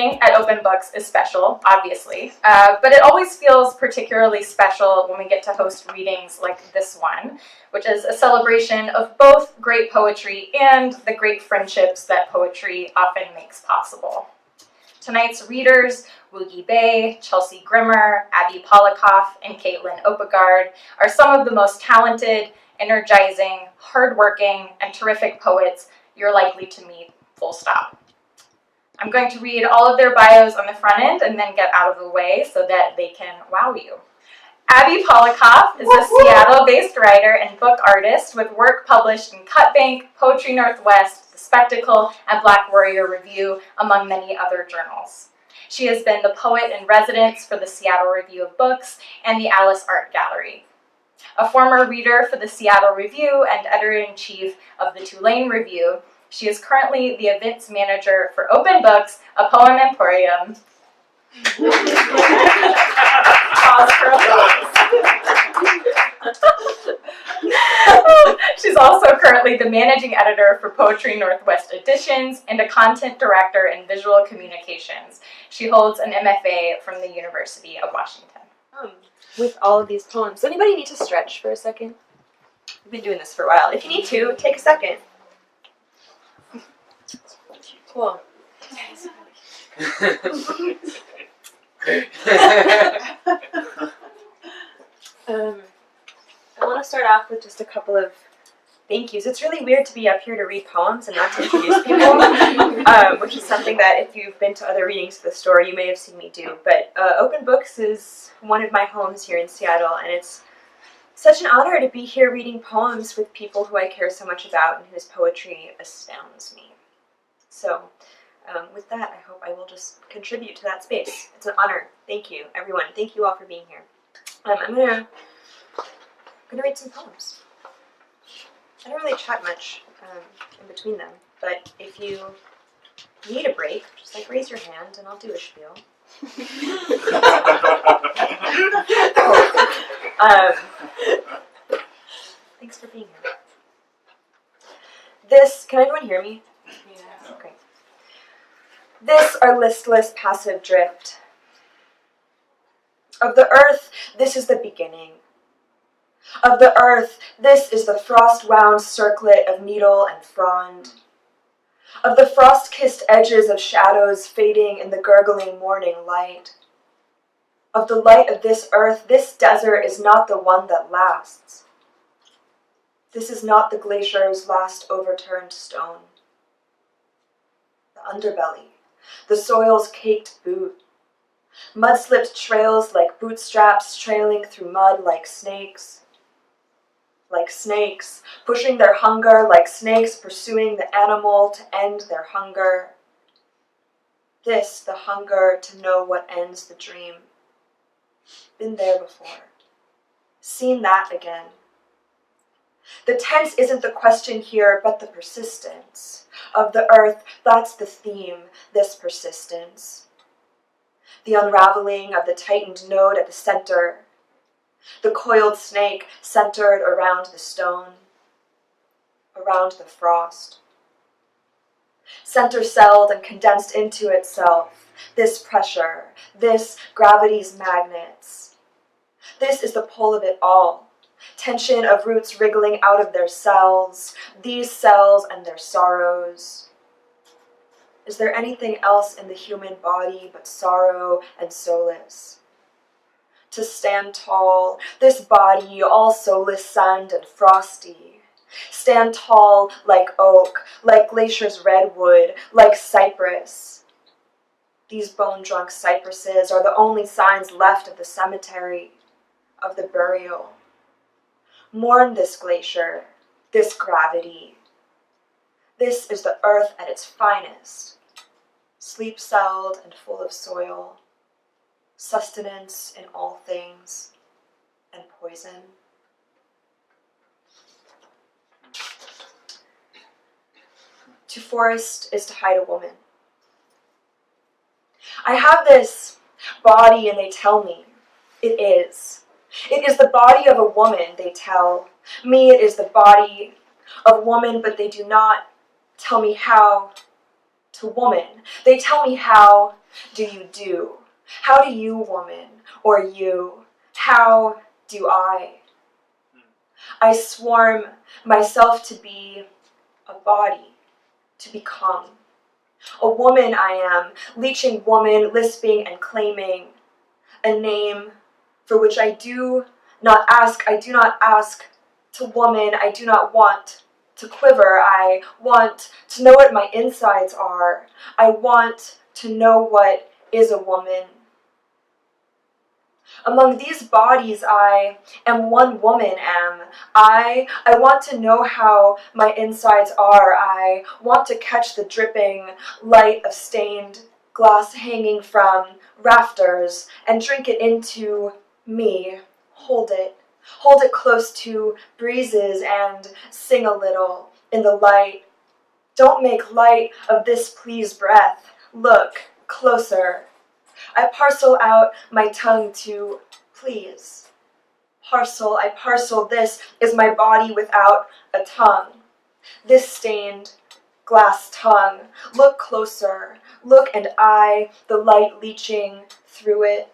reading at Open Books is special, obviously, but it always feels particularly special when we get to host readings like this one, which is a celebration of both great poetry and the great friendships that poetry often makes possible. Tonight's readers, Woogie Bay, Chelsea Grimmer, Abi Pollokoff, and Caitlin Opegard are some of the most talented, energizing, hardworking, and terrific poets you're likely to meet, full stop. I'm going to read all of their bios on the front end and then get out of the way so that they can wow you. Abi Pollokoff is a Seattle-based writer and book artist with work published in Cutbank, Poetry Northwest, The Spectacle, and Black Warrior Review, among many other journals. She has been the poet in residence for the Seattle Review of Books and the Alice Art Gallery. A former reader for the Seattle Review and editor-in-chief of the Tulane Review, she is currently the events manager for Open Books, a poem emporium. Pause for applause. She's also currently the managing editor for Poetry Northwest Editions and a content director in visual communications. She holds an MFA from the University of Washington. With all of these poems, does anybody need to stretch for a second? We've been doing this for a while. If you need to, take a second. Cool. I want to start off with just a couple of thank yous. It's really weird to be up here to read poems and not to introduce people, which is something that if you've been to other readings of the store, you may have seen me do. But Open Books is one of my homes here in Seattle, and it's such an honor to be here reading poems with people who I care so much about and whose poetry astounds me. So with that, I hope I will just contribute to that space. It's an honor. Thank you, everyone. Thank you all for being here. I'm gonna read some poems. I don't really chat much in between them, but if you need a break, just raise your hand and I'll do a spiel. Thanks for being here. Can everyone hear me? Yeah. Okay. This our listless passive drift. Of the earth, this is the beginning. Of the earth, this is the frost-wound circlet of needle and frond. Of the frost-kissed edges of shadows fading in the gurgling morning light. Of the light of this earth, this desert is not the one that lasts. This is not the glacier's last overturned stone. The underbelly, the soil's caked boot, mud-slipped trails like bootstraps trailing through mud like snakes, pushing their hunger like snakes pursuing the animal to end their hunger. This, the hunger to know what ends the dream. Been there before. Seen that again. The tense isn't the question here, but the persistence. Of the earth, that's the theme, this persistence. The unraveling of the tightened node at the center. The coiled snake centered around the stone, around the frost. Center-celled and condensed into itself, this pressure, this gravity's magnets. This is the pull of it all, tension of roots wriggling out of their cells, these cells and their sorrows. Is there anything else in the human body but sorrow and solace? To stand tall, this body all soulless, sand and frosty. Stand tall like oak, like glacier's redwood, like cypress. These bone-drunk cypresses are the only signs left of the cemetery, of the burial. Mourn this glacier, this gravity. This is the earth at its finest, sleep-celled and full of soil, sustenance in all things, and poison. To forest is to hide a woman. I have this body and they tell me it is. It is the body of a woman, they tell me. It is the body of woman, but they do not tell me how to woman. They tell me how do you do? How do you, woman, or you? How do I? I swarm myself to be a body, to become. A woman I am, leeching woman, lisping and claiming a name for which I do not ask to woman, I do not want to quiver, I want to know what my insides are, I want to know what is a woman. Among these bodies I am one woman am. I want to know how my insides are. I want to catch the dripping light of stained glass hanging from rafters and drink it into me. Hold it close to breezes and sing a little in the light. Don't make light of this, please, breath. Look closer. I parcel out my tongue to please. I parcel, this is my body without a tongue. This stained glass tongue. Look closer, look, and I, the light leaching through it.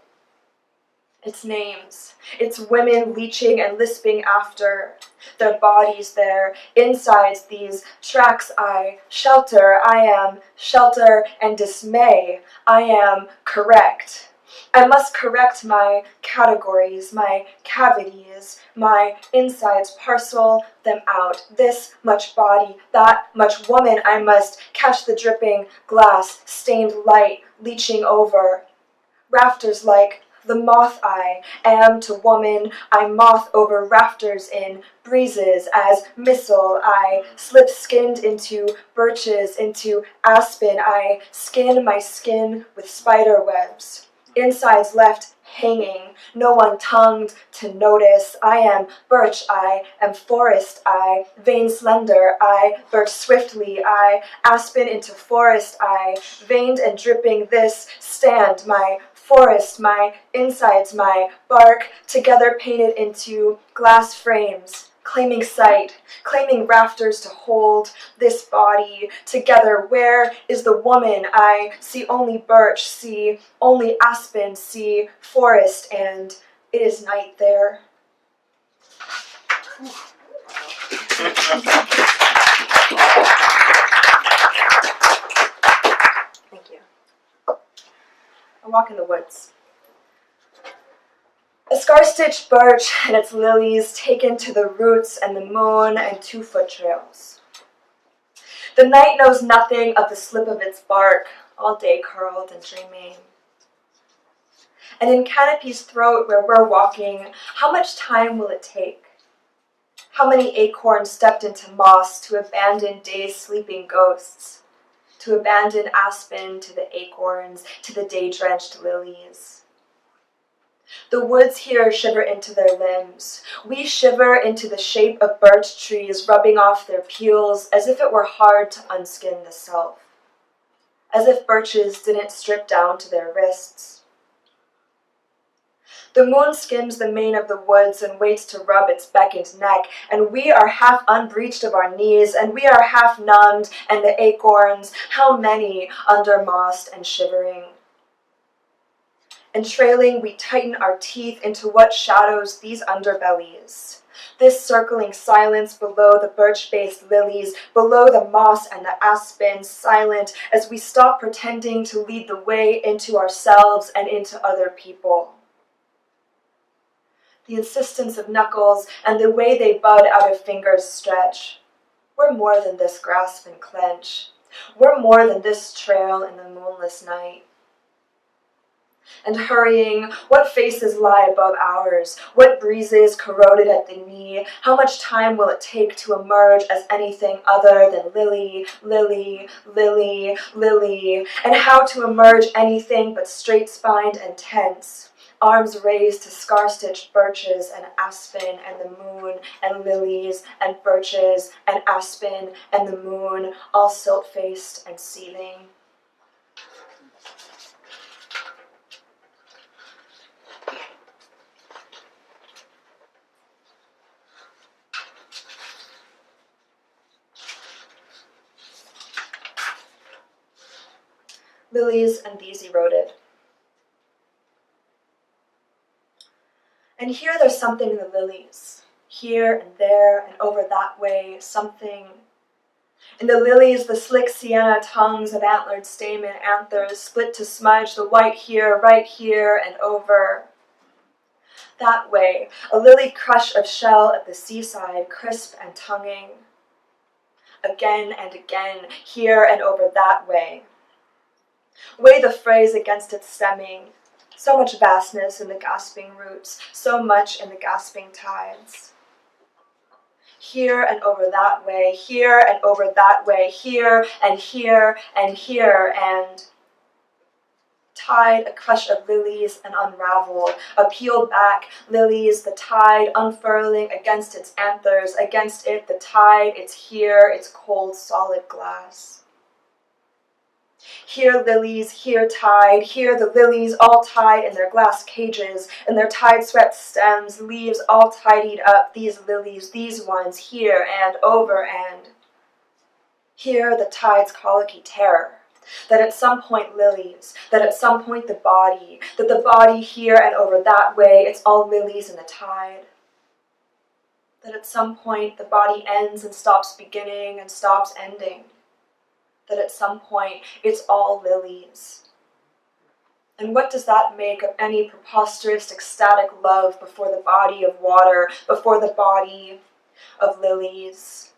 Its names, its women leeching and lisping after their bodies, their insides, these tracks I shelter. I am shelter and dismay. I am correct. I must correct my categories, my cavities, my insides, parcel them out. This much body, that much woman, I must catch the dripping glass, stained light leaching over. Rafters like the moth I am to woman, I moth over rafters in breezes as missile. I slip skinned into birches, into aspen. I skin my skin with spider webs. Insides left hanging, no one tongued to notice. I am birch, I am forest, I vein slender, I birch swiftly, I aspen into forest, I veined and dripping this stand, my forest, my insides, my bark, together painted into glass frames, claiming sight, claiming rafters to hold this body together. Where is the woman? I see only birch, see only aspen, see forest, and it is night there. Thank you. I walk in the woods. A scar-stitched birch and its lilies taken to the roots and the moon and 2-foot trails. The night knows nothing of the slip of its bark, all day curled and dreaming. And in Canopy's throat where we're walking, how much time will it take? How many acorns stepped into moss to abandon day's sleeping ghosts? To abandon aspen to the acorns, to the day-drenched lilies. The woods here shiver into their limbs. We shiver into the shape of birch trees rubbing off their peels as if it were hard to unskin the self. As if birches didn't strip down to their wrists. The moon skims the mane of the woods and waits to rub its beckoned neck, and we are half unbreeched of our knees, and we are half numbed, and the acorns, how many, undermossed and shivering. And trailing, we tighten our teeth into what shadows these underbellies. This circling silence below the birch-based lilies, below the moss and the aspen, silent as we stop pretending to lead the way into ourselves and into other people. The insistence of knuckles and the way they bud out of fingers stretch. We're more than this grasp and clench. We're more than this trail in the moonless night. And hurrying, what faces lie above ours? What breezes corroded at the knee? How much time will it take to emerge as anything other than lily, lily, lily, lily? And how to emerge anything but straight-spined and tense? Arms raised to scar-stitched birches and aspen and the moon and lilies and birches and aspen and the moon, all silt-faced and seething. lilies and these eroded. And here there's something in the lilies, here and there and over that way, something. In the lilies, the slick sienna tongues of antlered stamen anthers split to smudge the white here, right here, and over. That way, a lily crush of shell at the seaside, crisp and tonguing. Again and again, here and over that way. Weigh the phrase against its stemming. So much vastness in the gasping roots, so much in the gasping tides. Here and over that way, here and over that way, here and here and here, and tide, a crush of lilies, and unravel, a peeled back lilies, the tide unfurling against its anthers, against it, the tide, it's here, it's cold, solid glass. Here lilies, here tide, here the lilies all tied in their glass cages, in their tide-swept stems, leaves all tidied up, these lilies, these ones, here and over and. Here the tide's colicky terror, that at some point lilies, that at some point the body, that the body here and over that way, it's all lilies in the tide. That at some point the body ends and stops beginning and stops ending. That at some point it's all lilies. And what does that make of any preposterous, ecstatic love before the body of water, before the body of lilies?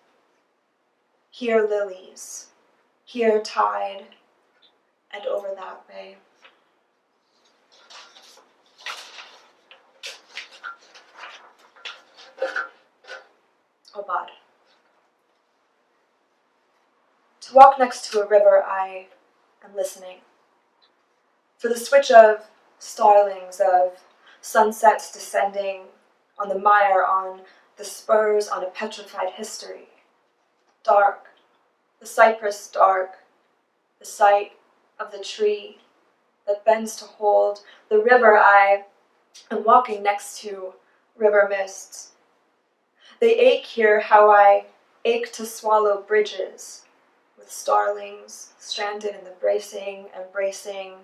Here lilies, here tide, and over that way. Obad. To walk next to a river, I am listening. For the switch of starlings, of sunsets descending on the mire, on the spurs, on a petrified history. Dark, the cypress dark, the sight of the tree that bends to hold the river. I am walking next to river mists. They ache here how I ache to swallow bridges, with starlings stranded in the bracing, embracing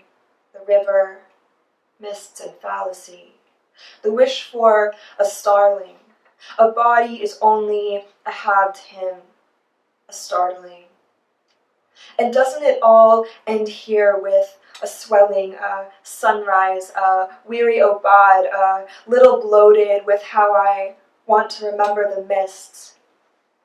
the river, mists and fallacy. The wish for a starling, a body is only a halved hymn, a startling. And doesn't it all end here with a swelling, a sunrise, a weary obad, a little bloated with how I want to remember the mists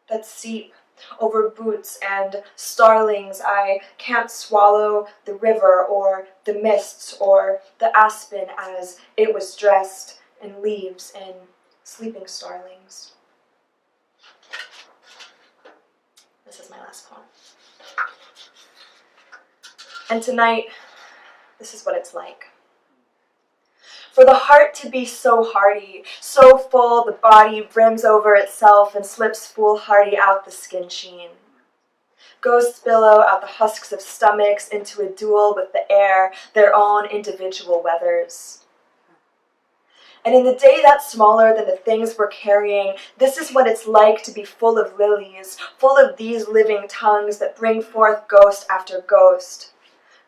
that seep over boots and starlings. I can't swallow the river or the mists or the aspen as it was dressed in leaves and sleeping starlings. This is my last poem. And tonight, this is what it's like. For the heart to be so hearty, so full the body brims over itself and slips foolhardy out the skin sheen. Ghosts billow out the husks of stomachs into a duel with the air, their own individual weathers. And in the day that's smaller than the things we're carrying, this is what it's like to be full of lilies, full of these living tongues that bring forth ghost after ghost.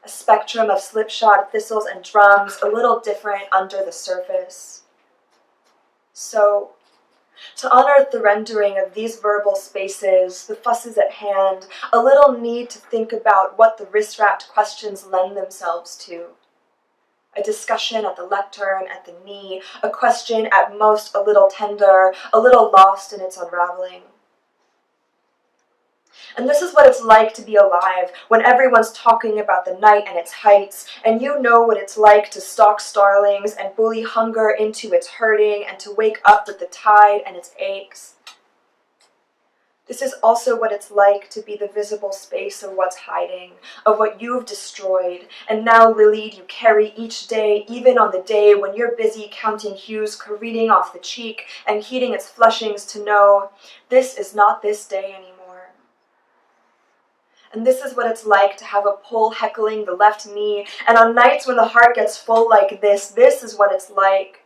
A spectrum of slipshod thistles and drums, a little different under the surface. So, to unearth the rendering of these verbal spaces, the fusses at hand, a little need to think about what the wrist-wrapped questions lend themselves to. A discussion at the lectern, at the knee, a question at most a little tender, a little lost in its unraveling. And this is what it's like to be alive, when everyone's talking about the night and its heights, and you know what it's like to stalk starlings and bully hunger into its hurting, and to wake up with the tide and its aches. This is also what it's like to be the visible space of what's hiding, of what you've destroyed, and now lilied you carry each day, even on the day when you're busy counting hues careening off the cheek and heeding its flushings to know, this is not this day anymore. And this is what it's like to have a pull heckling the left knee, and on nights when the heart gets full like this is what it's like.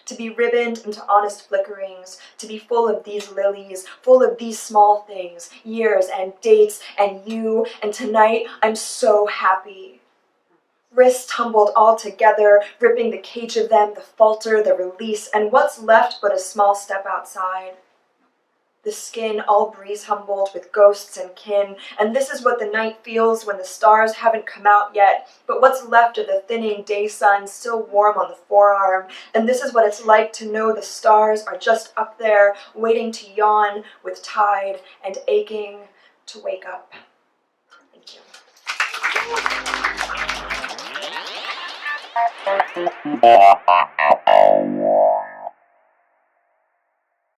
to be ribboned into honest flickerings, to be full of these lilies, full of these small things, years and dates and you, and tonight I'm so happy. Wrists tumbled all together, ripping the cage of them, the falter, the release, and what's left but a small step outside. The skin all breeze humbled with ghosts and kin, and this is what the night feels when the stars haven't come out yet, but what's left of the thinning day sun still warm on the forearm, and this is what it's like to know the stars are just up there, waiting to yawn with tide and aching to wake up. Thank you.